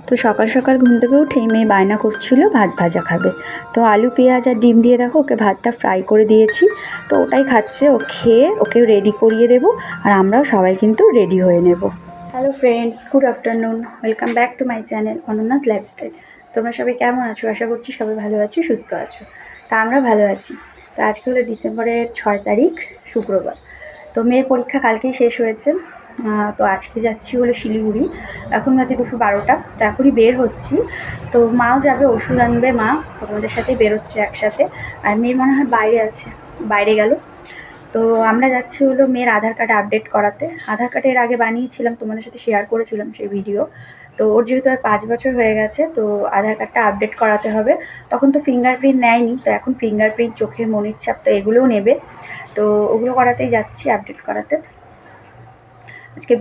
তো সকাল সকাল ঘুম থেকে উঠেই মেয়ে বায়না করছিল ভাত ভাজা খাবে। তো আলু পেঁয়াজ আর ডিম দিয়ে দেখো ওকে ভাতটা ফ্রাই করে দিয়েছি। তো ওটাই খাচ্ছে। ও খেয়ে ওকে রেডি করিয়ে দেবো, আর আমরাও সবাই কিন্তু রেডি হয়ে নেব। Hello friends, good afternoon, welcome back to my channel অনন্যাস lifestyle. তোমরা সবাই কেমন আছো? আশা করছি সবাই ভালো আছো, সুস্থ আছো। তা আমরা ভালো আছি। তো আজকে হলো ডিসেম্বরের 6 তারিখ, শুক্রবার। তো মেয়ের পরীক্ষা কালকেই শেষ হয়েছে। তো আজকে যাচ্ছি হলো শিলিগুড়ি। এখন বাজে দুপুর 12টা। তো এখনই বের হচ্ছি। তো মাও যাবে, ওষুধ আনবে মা। তোমাদের সাথেই বেরোচ্ছে একসাথে। আর মেয়ে মনে হয় বাইরে আছে, বাইরে গেল। তো আমরা যাচ্ছি হলো মেয়ের আধার কার্ড আপডেট করাতে। আধার কার্ড এর আগে বানিয়েছিলাম, তোমাদের সাথে শেয়ার করেছিলাম সেই ভিডিও। তো ওর যেহেতু আর 5 বছর হয়ে গেছে, তো আধার কার্ডটা আপডেট করাতে হবে। তখন তো ফিঙ্গারপ্রিন্ট নেয়নি, তো এখন ফিঙ্গারপ্রিন্ট, চোখের মনির ছাপ, তো এগুলোও নেবে। তো ওগুলো করাতেই যাচ্ছি, আপডেট করাতে। আজকে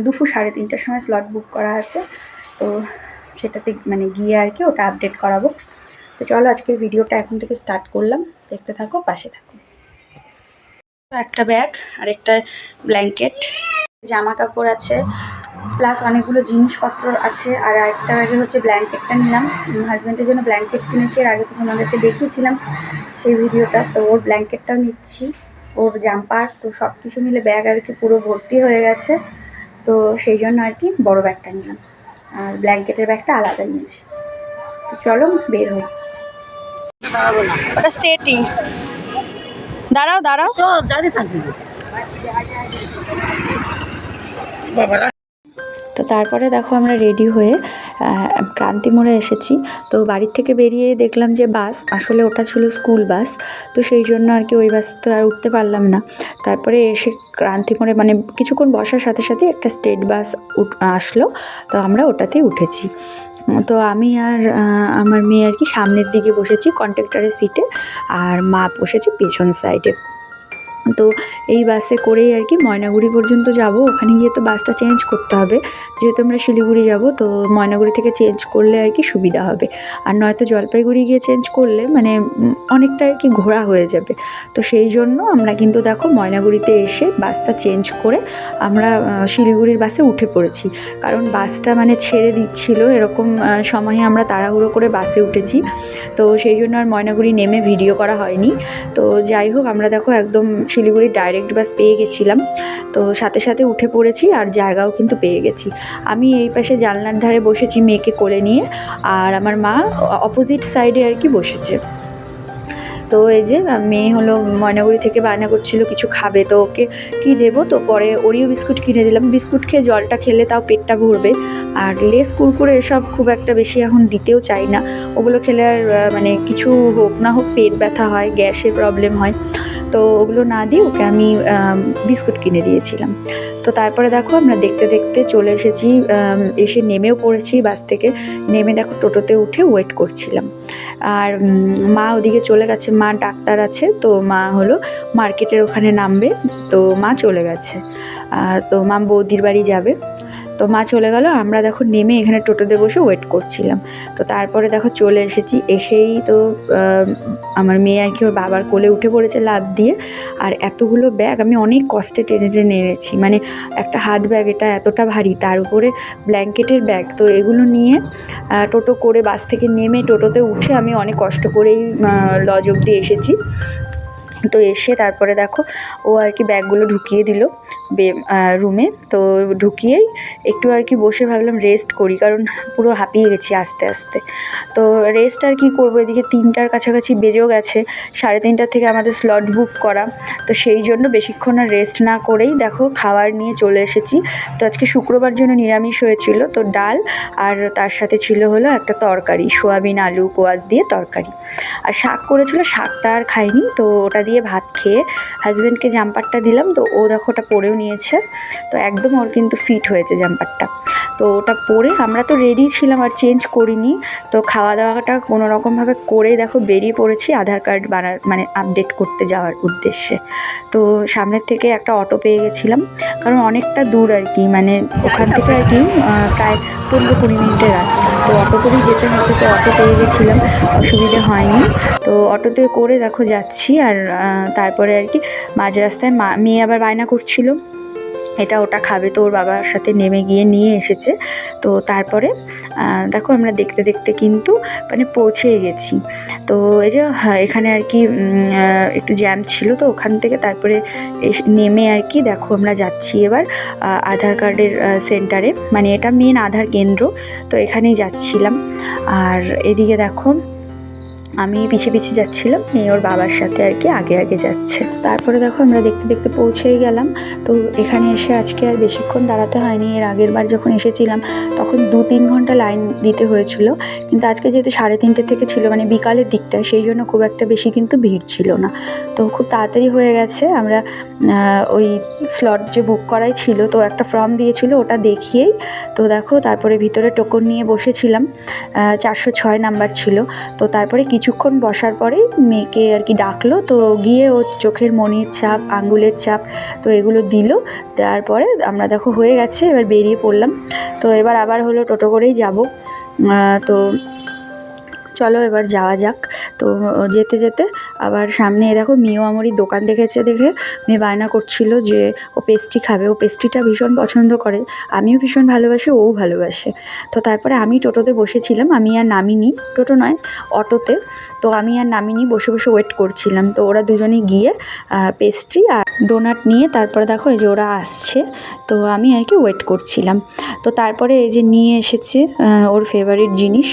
দুপুর 3:30টার সময় স্লট বুক করা আছে। তো সেটাতে মানে গিয়ে আর কি ওটা আপডেট করাবো। তো চলো আজকের ভিডিওটা এখন থেকে স্টার্ট করলাম, দেখতে থাকো, পাশে থাকো। একটা ব্যাগ আর একটা ব্ল্যাঙ্কেট, জামা কাপড় আছে, প্লাস অনেকগুলো জিনিসপত্র আছে। আর একটা ব্যাগে হচ্ছে ব্ল্যাঙ্কেটটা নিলাম, হাজব্যান্ডের জন্য ব্ল্যাঙ্কেট কিনেছি। এর আগে তো তোমাদেরকে দেখিয়েছিলাম সেই ভিডিওটা। তো ওর ব্ল্যাঙ্কেটটাও নিচ্ছি, ওর জাম্পার, তো সব কিছু মিলে ব্যাগ আর কি পুরো ভর্তি হয়ে গেছে। তো সেই জন্য আর কি বড় ব্যাগটা নিলাম, আর ব্ল্যাঙ্কেটের ব্যাগটা আলাদা নিয়েছি। তো চলো বের হই। ওটা স্টেটি, দাঁড়াও দাঁড়াও, জানি থাকবি। তো তারপরে দেখো আমরা রেডি হয়ে ক্রান্তি মোড়ে এসেছি। তো বাড়ির থেকে বেরিয়ে দেখলাম যে বাস, আসলে ওটা ছিল স্কুল বাস। তো সেই জন্য আর কি ওই বাস তো আর উঠতে পারলাম না। তারপরে এসে ক্রান্তি মোড়ে মানে কিছুক্ষণ বসার সাথে সাথে একটা স্টেট বাস আসলো। তো আমরা ওটাতেই উঠেছি। তো আমি আর আমার মেয়ে আর কি সামনের দিকে বসেছি কন্ডাক্টরের সিটে, আর মা বসেছে পেছন সাইডে। তো এই বাসে করেই আর কি ময়নাগুড়ি পর্যন্ত যাব। ওখানে গিয়ে তো বাসটা চেঞ্জ করতে হবে, যেহেতু আমরা শিলিগুড়ি যাব। তো ময়নাগুড়ি থেকে চেঞ্জ করলে আর কি সুবিধা হবে, আর নয়তো জলপাইগুড়ি গিয়ে চেঞ্জ করলে মানে অনেকটা আর কি ঘোরা হয়ে যাবে। তো সেই জন্য আমরা কিন্তু দেখো ময়নাগুড়িতে এসে বাসটা চেঞ্জ করে আমরা শিলিগুড়ির বাসে উঠে পড়েছি। কারণ বাসটা মানে ছেড়ে দিচ্ছিল, এরকম সময়ে আমরা তাড়াহুড়ো করে বাসে উঠেছি। তো সেই জন্য আর ময়নাগুড়ি নেমে ভিডিও করা হয়নি। তো যাই হোক, আমরা দেখো একদম শিলিগুড়ির ডাইরেক্ট বাস পেয়ে গেছিলাম। তো সাথে সাথে উঠে পড়েছি, আর জায়গাও কিন্তু পেয়ে গেছি। আমি এই পাশে জানলার ধারে বসেছি মেয়েকে কোলে নিয়ে, আর আমার মা অপোজিট সাইডে আর কি বসেছে। তো এই যে মেয়ে হলো ময়নাগুড়ি থেকে বায়না করছিল কিছু খাবে, তো ওকে কী দেবো। তো পরে ওরিও বিস্কুট কিনে দিলাম। বিস্কুট খেয়ে জলটা খেলে তাও পেটটা ভরবে। আর লেস কুরকুরে এসব খুব একটা বেশি এখন দিতেও চাই না, ওগুলো খেলে আর মানে কিছু হোক না হোক পেট ব্যথা হয়, গ্যাসের প্রবলেম হয়। তো ওগুলো না দিয়ে ওকে আমি বিস্কুট কিনে দিয়েছিলাম। তো তারপরে দেখো আমরা দেখতে দেখতে চলে এসেছি, এসে নেমেও পড়েছি বাস থেকে। নেমে দেখো টোটোতে উঠে ওয়েট করছিলাম। আর মা ওদিকে চলে গেছে, মা ডাক্তার আছে, তো মা হলো মার্কেটের ওখানে নামবে। তো মা চলে গেছে, তো মা বৌদির বাড়ি যাবে। তো মা চলে গেল, আমরা দেখো নেমে এখানে টোটোতে বসে ওয়েট করছিলাম। তো তারপরে দেখো চলে এসেছি। এসেই তো আমার মেয়ে আর কি ওর বাবার কোলে উঠে পড়েছে লাফ দিয়ে। আর এতগুলো ব্যাগ আমি অনেক কষ্টে টেনে টেনে এনেছি, মানে একটা হাত ব্যাগ, এটা এতটা ভারী, তার উপরে ব্ল্যাঙ্কেটের ব্যাগ। তো এগুলো নিয়ে টোটো করে বাস থেকে নেমে টোটোতে উঠে আমি অনেক কষ্ট করেই লজ অবধি এসেছি। তো এসে তারপরে দেখো ও আর কি ব্যাগগুলো ঢুকিয়ে দিল রুমে। তো ঢুকিয়েই একটু আর কি বসে ভাবলাম রেস্ট করি, কারণ পুরো হাঁপিয়ে গেছি আস্তে আস্তে। তো রেস্ট আর কি করবো, এদিকে 3টার কাছাকাছি বেজেও গেছে, 3:30 থেকে আমাদের স্লট বুক করা। তো সেই জন্য বেশিক্ষণ আর রেস্ট না করেই দেখো খাবার নিয়ে চলে এসেছি। তো আজকে শুক্রবার জন্য নিরামিষ হয়েছিল, তো ডাল আর তার সাথে ছিল হলো একটা তরকারি, সোয়াবিন আলু কোয়াশ দিয়ে তরকারি। আর শাক করেছিল, শাকটা আর খাইনি। তো ওটা দিয়ে ভাত খেয়ে হাজব্যান্ডকে জাম্পারটা দিলাম। তো ও দেখো ওটা পরেও নিয়েছে। তো একদম ওর কিন্তু ফিট হয়েছে জাম্পারটা। তো ওটা পরে আমরা তো রেডি ছিলাম, আর চেঞ্জ করিনি। তো খাওয়া দাওয়াটা কোনো রকমভাবে করে দেখো বেরিয়ে পড়েছি আধার কার্ড মানে আপডেট করতে যাওয়ার উদ্দেশ্যে। তো সামনের থেকে একটা অটো পেয়ে গেছিলাম, কারণ অনেকটা দূর আর কি, মানে ওখান থেকে আর কি প্রায় 15-20 মিনিটের রাস্তা। তো অটো করেই যেতে হতো, তো অটো পেয়ে গেছিলাম, অসুবিধে হয়নি। তো অটোতে করে দেখো যাচ্ছি। আর তারপরে আর কি মাঝ রাস্তায় মেয়ে আবার বায়না করছিল এটা ওটা খাবে, তো ওর বাবার সাথে নেমে গিয়ে নিয়ে এসেছে। তো তারপরে দেখো আমরা দেখতে দেখতে কিন্তু মানে পৌঁছেই গেছি। তো এই যে এখানে আর কি একটু জ্যাম ছিল, তো ওখান থেকে তারপরে নেমে আর কি দেখো আমরা যাচ্ছি এবার আধার কার্ডের সেন্টারে, মানে এটা মেন আধার কেন্দ্র, তো এখানেই যাচ্ছিলাম। আর এদিকে দেখো আমি পিছিয়ে পিছিয়ে যাচ্ছিলাম, মেয়ে ওর বাবার সাথে আর কি আগে আগে যাচ্ছে। তারপরে দেখো আমরা দেখতে দেখতে পৌঁছেই গেলাম। তো এখানে এসে আজকে আর বেশিক্ষণ দাঁড়াতে হয়নি। এর আগের বার যখন এসেছিলাম তখন 2-3 ঘন্টা লাইন দিতে হয়েছিল, কিন্তু আজকে যেহেতু 3:30 থেকে ছিল, মানে বিকালের দিকটা, সেই জন্য খুব একটা বেশি কিন্তু ভিড় ছিল না। তো খুব তাড়াতাড়ি হয়ে গেছে। আমরা ওই স্লট যে বুক করাই ছিল, তো একটা ফর্ম দিয়েছিল, ওটা দেখিয়েই তো দেখো তারপরে ভিতরে টোকন নিয়ে বসেছিলাম। 406 নাম্বার ছিল। তো তারপরে কিছুক্ষণ বসার পরেই মেয়েকে আর কি ডাকলো, তো গিয়ে ওর চোখের মণির ছাপ, আঙ্গুলের ছাপ, তো এগুলো দিল। দেওয়ার পরে আমরা দেখো হয়ে গেছে, এবার বেরিয়ে পড়লাম। তো এবার আবার হলো টোটো করেই যাব। তো চলো এবার যাওয়া যাক। তো যেতে যেতে আবার সামনে দেখো মিও আমরির দোকান দেখেছে, দেখে মেয়ে বায়না করছিল যে ও পেস্ট্রি খাবে। ও পেস্ট্রিটা ভীষণ পছন্দ করে, আমিও ভীষণ ভালোবাসি, ওও ভালোবাসে। তো তারপরে আমি টোটোতে বসেছিলাম, আমি আর নামিনি, টোটো নয় অটোতে। তো আমি আর নামিনি, বসে বসে ওয়েট করছিলাম। তো ওরা দুজনে গিয়ে পেস্ট্রি আর ডোনাট নিয়ে তারপরে দেখো এই যে ওরা আসছে, তো আমি আর কি ওয়েট করছিলাম। তো তারপরে এই যে নিয়ে এসেছে ওর ফেভারিট জিনিস।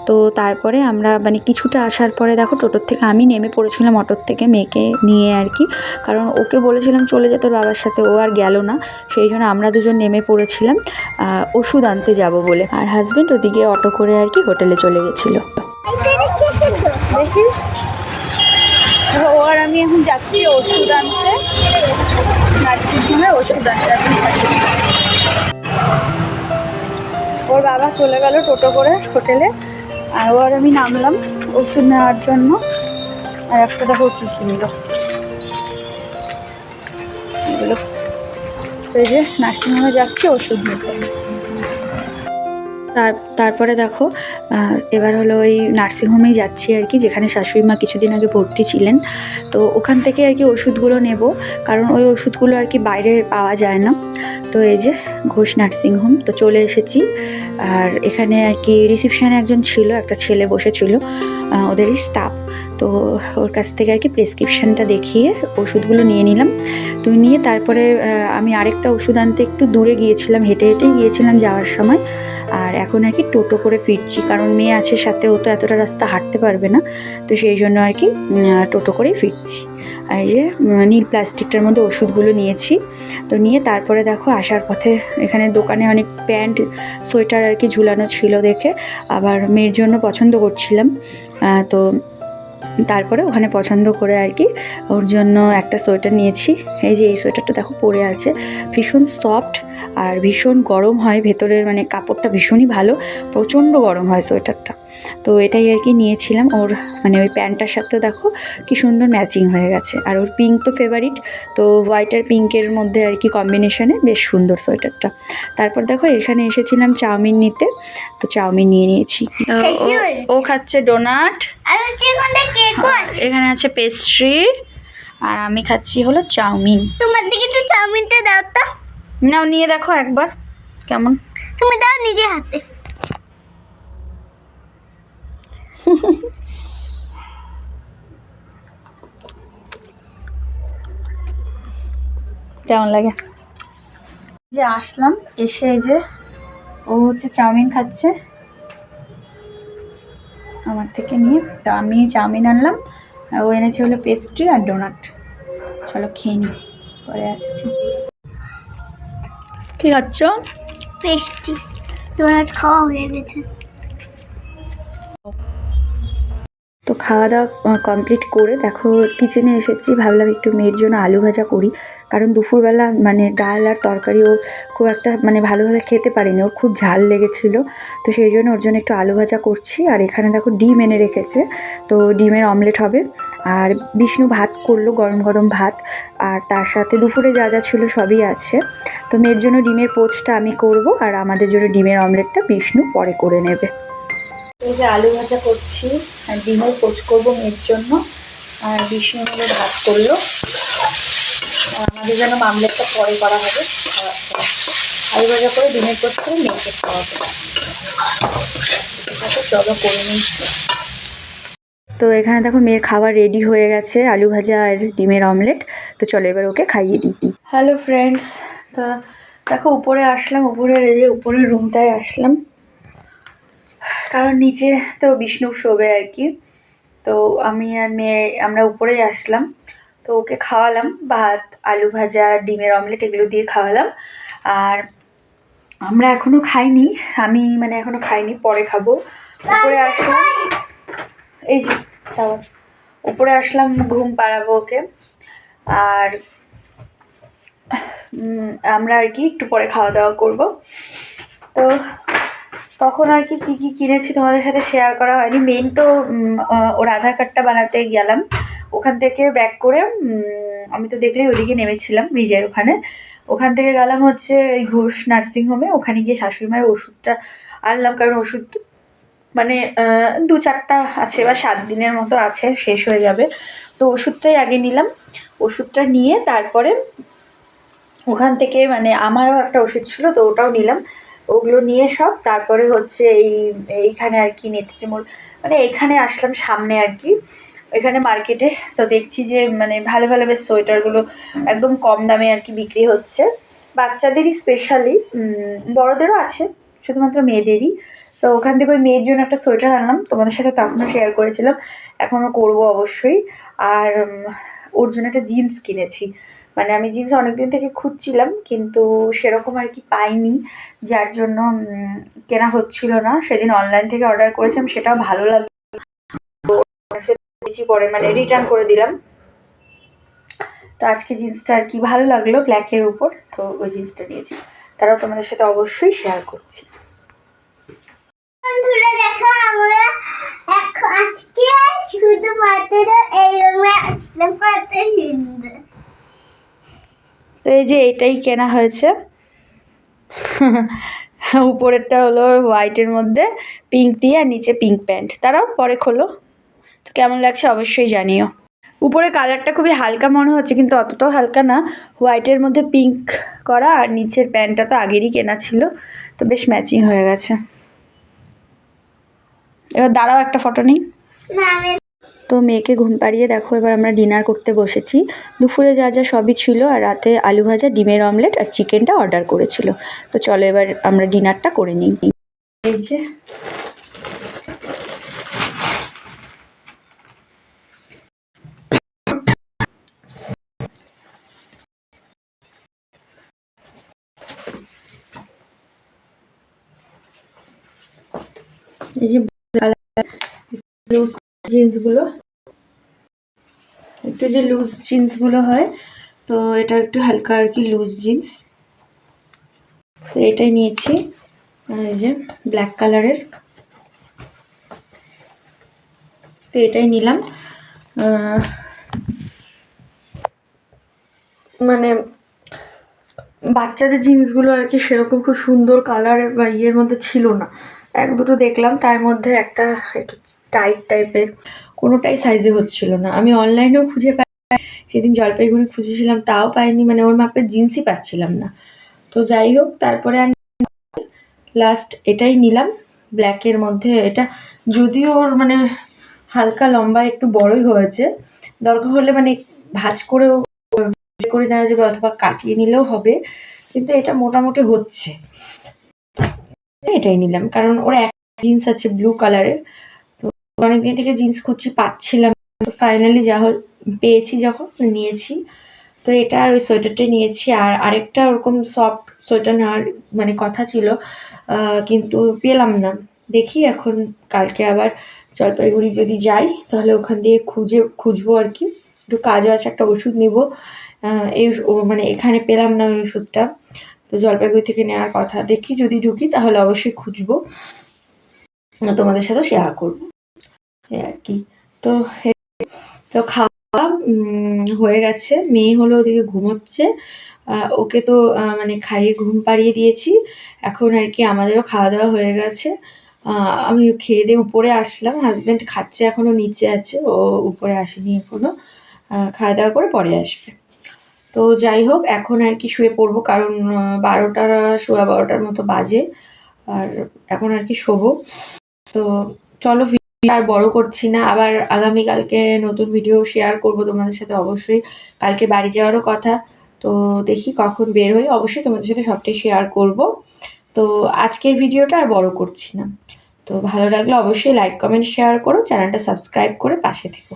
তো তারপরে আমরা মানে কিছুটা আসার পরে দেখো টোটোর থেকে আমি নেমে পড়েছিলাম, অটোর থেকে মেয়েকে নিয়ে আর কি, কারণ ওকে বলেছিলাম চলে যেত ওর বাবার সাথে, ও আর গেল না, সেই জন্য আমরা দুজন নেমে পড়েছিলাম ওষুধ আনতে যাব বলে। আর হাজব্যান্ড ওদিকে অটো করে আর কি হোটেলে চলে গেছিলো। দেখি ও আর আমি এখন যাচ্ছি ওষুধ আনতে, নার্সিংহোমে ওষুধ আনতে যাচ্ছি। ওর বাবা চলে গেল টোটো করে হোটেলে, আর ও আর আমি নামলাম ওষুধ নেওয়ার জন্য। আর একটা দেখো কী কিনলো এগুলো। তো এই যে নার্সিংহোমে যাচ্ছি ওষুধ নিতে। তারপরে দেখো এবার হলো ওই নার্সিংহোমেই যাচ্ছি আর কি, যেখানে শাশুড়ি মা কিছুদিন আগে ভর্তি ছিলেন। তো ওখান থেকে আর কি ওষুধগুলো নেব, কারণ ওই ওষুধগুলো আর কি বাইরে পাওয়া যায় না। তো এই যে ঘোষ নার্সিংহোম, তো চলে এসেছি। আর এখানে আর কি রিসেপশানে একজন ছিল, একটা ছেলে বসেছিল, ওদেরই স্টাফ। তো ওর কাছ থেকে আর কি প্রেসক্রিপশানটা দেখিয়ে ওষুধগুলো নিয়ে নিলাম। তো নিয়ে তারপরে আমি আরেকটা ওষুধ আনতে একটু দূরে গিয়েছিলাম, হেঁটে হেঁটেই গিয়েছিলাম যাওয়ার সময়। আর এখন আর কি টোটো করে ফিরছি, কারণ মেয়ে আছে সাথে, ও তো এতটা রাস্তা হাঁটতে পারবে না, তো সেই জন্য আর কি টোটো করেই ফিরছি। আর এই যে নীল প্লাস্টিকটার মধ্যে ওষুধগুলো নিয়েছি। তো নিয়ে তারপরে দেখো আসার পথে এখানে দোকানে অনেক প্যান্ট, সোয়েটার আর কি ঝুলানো ছিল দেখে, আবার মেয়ের জন্য পছন্দ করছিলাম। তো তারপরে ওখানে পছন্দ করে আর কি ওর জন্য একটা সোয়েটার নিয়েছি। এই যে এই সোয়েটারটা দেখো পরে আছে, ভীষণ সফট আর ভীষণ গরম হয় ভেতরের, মানে কাপড়টা ভীষণই ভালো, প্রচণ্ড গরম হয় সোয়েটারটা। তো এটাই আর কি নিয়েছিলাম। ওর মানে ওই প্যান্টটার সাথে দেখো কি সুন্দর ম্যাচিং হয়ে গেছে। আর ওর পিঙ্ক তো ফেভারিট, তো হোয়াইট আর পিঙ্কের মধ্যে আর কি কম্বিনেশনে বেশ সুন্দর সোয়েটারটা। তারপর দেখো এখানে এসেছিলাম চাউমিন নিতে, তো চাউমিন নিয়ে নিয়েছি। ও খাচ্ছে ডোনাট, এখানে আছে পেস্ট্রি, আর আমি খাচ্ছি হলো চাউমিন। তোমার দিকে তো চাউমিনটা দাও তো। নাও নিয়ে দেখো একবার কেমন। তুমি দাও নিজে হাতে। কেমন লাগে? যে আসলাম, এসে এই যে ও হচ্ছে চাউমিন খাচ্ছে আমার থেকে নিয়ে, তো আমি চাউমিন আনলাম আর ও এনেছে হলো পেস্ট্রি আর ডোনাট। চলো খেয়ে নিই, পরে আসছি। কি খাচ্ছ? পেস্ট্রি, ডোনাট খাওয়া হয়ে গেছে। তো খাওয়া দাওয়া কমপ্লিট করে দেখো কিচেনে এসেছি, ভাবলাম একটু মেয়ের জন্য আলু ভাজা করি, কারণ দুপুরবেলা মানে ডাল আর তরকারি ও খুব একটা মানে ভালোভাবে খেতে পারেনি, ওর খুব ঝাল লেগেছিলো। তো সেই জন্য ওর জন্য একটু আলু ভাজা করছি। আর এখানে দেখো ডিম এনে রেখেছে, তো ডিমের অমলেট হবে। আর বিষ্ণু ভাত করলো, গরম গরম ভাত, আর তার সাথে দুপুরে যা যা ছিল সবই আছে। তো মেয়ের জন্য ডিমের পোচটা আমি করব, আর আমাদের জন্য ডিমের অমলেটটা বিষ্ণু পরে করে নেবে। এই যে আলু ভাজা করছি আর ডিমের পোচ করবো মেয়ের জন্য, আর বিষ্ণু হলো ভাত করলো। আমাদের যেন মামলেটটা পরে করা হবে। আলু ভাজা করে ডিমের পোস্ট করে মেয়েকে খাওয়াবো। চলো করে নিই। তো এখানে দেখো মেয়ের খাবার রেডি হয়ে গেছে, আলু ভাজা আর ডিমের অমলেট। তো চলো এবার ওকে খাইয়ে দিই। হ্যালো ফ্রেন্ডস, তো দেখো উপরে আসলাম, উপরের রুমটায় আসলাম, কারণ নিচে তো বিষ্ণু শোবে আর কি। তো আমি আর মেয়ে আমরা উপরেই আসলাম। তো ওকে খাওয়ালাম ভাত, আলু ভাজা, ডিমের অমলেট এগুলো দিয়ে খাওয়ালাম। আর আমরা এখনো খাইনি, আমি মানে এখনো খাইনি, পরে খাবো। উপরে আসলাম, এই যে তাও উপরে আসলাম ঘুম পাড়াবো ওকে। আর আমরা আর কি একটু পরে খাওয়া দাওয়া করবো। তো তখন আর কি কী কী কিনেছি তোমাদের সাথে শেয়ার করা হয়নি। মেন তো ওর আধার কার্ডটা বানাতে গেলাম, ওখান থেকে ব্যাক করে আমি তো দেখলেই ওদিকে নেমেছিলাম ব্রিজের ওখান থেকে গেলাম হচ্ছে ওই ঘোষ নার্সিংহোমে। ওখানে গিয়ে শাশুড়ি মায়ের ওষুধটা আনলাম, কারণ ওষুধ মানে 2-4টা আছে বা 7 দিনের মতো আছে, শেষ হয়ে যাবে। তো ওষুধটাই আগে নিলাম। ওষুধটা নিয়ে তারপরে ওখান থেকে মানে আমারও একটা ওষুধ ছিল, তো ওটাও নিলাম। ওগুলো নিয়ে সব তারপরে হচ্ছে এইখানে আর কি নেতেছে মোড়, মানে এখানে আসলাম সামনে আর কি, এখানে মার্কেটে। তো দেখছি যে মানে ভালো ভালো বেশ সোয়েটারগুলো একদম কম দামে আর কি বিক্রি হচ্ছে, বাচ্চাদেরই স্পেশালি, বড়দেরও আছে, শুধুমাত্র মেয়েদেরই। তো ওখান থেকে ওই মেয়ের জন্য একটা সোয়েটার আনলাম, তোমাদের সাথে তখনও শেয়ার করেছিলাম, এখনও করবো অবশ্যই। আর ওর জন্য একটা জিন্স কিনেছি, মানে আমি জিন্স অনেকদিন থেকে খুঁজছিলাম কিন্তু সেরকম আর কি পাইনি, যার জন্য কেনা হচ্ছিল না। সেদিন অনলাইন থেকে অর্ডার করেছিলাম, সেটাও ভালো লাগলো, পরে মানে রিটার্ন করে দিলাম। তো আজকে জিন্সটা আর কি ভালো লাগলো ব্ল্যাকের উপর, তো ওই জিন্সটা নিয়েছি, তারাও তোমাদের সাথে অবশ্যই শেয়ার করছি। বন্ধুরা দেখো, আমরা আজকে শুধুমাত্র এই রুমে আসলাম, কত সুন্দর। তো এই যে এইটাই কেনা হয়েছে, উপরেরটা হলো হোয়াইটের মধ্যে পিঙ্ক দিয়ে আর নিচে পিঙ্ক প্যান্ট। তারাও পরে খোলো, তো কেমন লাগছে অবশ্যই জানিও। উপরে কালারটা খুবই হালকা মনে হচ্ছে, কিন্তু অতটাও হালকা না, হোয়াইটের মধ্যে পিঙ্ক করা, আর নিচের প্যান্টটা তো আগেরই কেনা ছিল, তো বেশ ম্যাচিং হয়ে গেছে। এবার দাঁড়াও একটা ফটো নিই। তো মেয়েকে ঘুম পাড়িয়ে দেখো এবার আমরা ডিনার করতে বসেছি। দুপুরে যা যা সবই ছিল, আর রাতে আলু ভাজা, ডিমের অমলেট আর চিকেনটা অর্ডার করেছিল। তো চলো এবার আমরা ডিনারটা করে নিই। এই যে লুজ জিন্সগুলো, একটু যে লুজ জিন্সগুলো হয়, তো এটা একটু হালকা আর কি লুজ জিন্স, তো এটাই নিয়েছি। এই যে ব্ল্যাক কালারের, তো এটাই নিলাম। মানে বাচ্চাদের জিন্সগুলো আর কি সেরকম খুব সুন্দর কালারের বা ইয়ের মধ্যে ছিল না, এক দুটো দেখলাম, তার মধ্যে একটা একটু টাইট টাইপের, কোনোটাই সাইজে হচ্ছিল না। আমি অনলাইনেও খুঁজে পাই, সেদিন জলপাইগুড়ি খুঁজেছিলাম তাও পাইনি, মানে ওর মাপের জিন্সই পাচ্ছিলাম না। তো যাই হোক, তারপরে আর লাস্ট এটাই নিলাম ব্ল্যাকের মধ্যে। এটা যদিও ওর মানে হালকা লম্বা একটু বড়ই হয়েছে, দরকার হলে মানে ভাঁজ করেও করে নেওয়া যাবে অথবা কাটিয়ে নিলেও হবে, কিন্তু এটা মোটামুটি হচ্ছে, এটাই নিলাম। কারণ ওর এক জিন্স আছে ব্লু কালারের, তো অনেকদিন থেকে জিন্স খুঁজছি পাচ্ছিলাম, তো ফাইনালি যা পেয়েছি যখন নিয়েছি। তো এটা আর ওই সোয়েটারটাই নিয়েছি, আর আরেকটা ওরকম সফট সোয়েটার নেওয়ার মানে কথা ছিল, কিন্তু পেলাম না। দেখি এখন কালকে আবার জলপাইগুড়ি যদি যাই তাহলে ওখান দিয়ে খুঁজবো আর কি, একটু কাজও আছে, একটা ওষুধ নিব। এই মানে এখানে পেলাম না ওই ওষুধটা, তো জলপাইগুড়ি থেকে নেওয়ার কথা। দেখি যদি ঢুকি তাহলে অবশ্যই খুঁজবো, তোমাদের সাথেও শেয়ার করবো এই আর কি। তো তো খাওয়া হয়ে গেছে, মেয়ে হলো ওদিকে ঘুমোচ্ছে, ওকে তো মানে খাইয়ে ঘুম পাড়িয়ে দিয়েছি। এখন আর কি আমাদেরও খাওয়া দাওয়া হয়ে গেছে, আমি খেয়ে দিয়ে উপরে আসলাম, হাজব্যান্ড খাচ্ছে এখনও নিচে আছে, ও উপরে আসেনি এখনও, খাওয়া দাওয়া করে পরে আসবে। তো যাই হোক এখন আর কি শুয়ে পড়বো, কারণ 12টা 12:15 মতো বাজে, আর এখন আর কি শোবো। তো চলো ভিডিও আর বড় করছি না, আবার আগামীকালকে নতুন ভিডিও শেয়ার করব তোমাদের সাথে অবশ্যই। কালকে বাড়ি যাওয়ারও কথা, তো দেখি কখন বের হই, অবশ্যই তোমাদের সাথে সবটাই শেয়ার করব। তো আজকের ভিডিওটা আর বড় করছি না। তো ভালো লাগলে অবশ্যই লাইক কমেন্ট শেয়ার করো, চ্যানেলটা সাবস্ক্রাইব করে পাশে থেকো।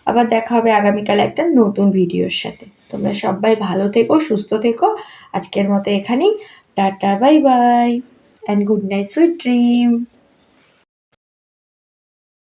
আবার দেখা হবে আগামীকাল একটা নতুন ভিডিওর সাথে। তোমরা সবাই ভালো থেকো, সুস্থ থেকো। আজকের মতো এখানেই, tata, bye bye, and good night, sweet dream.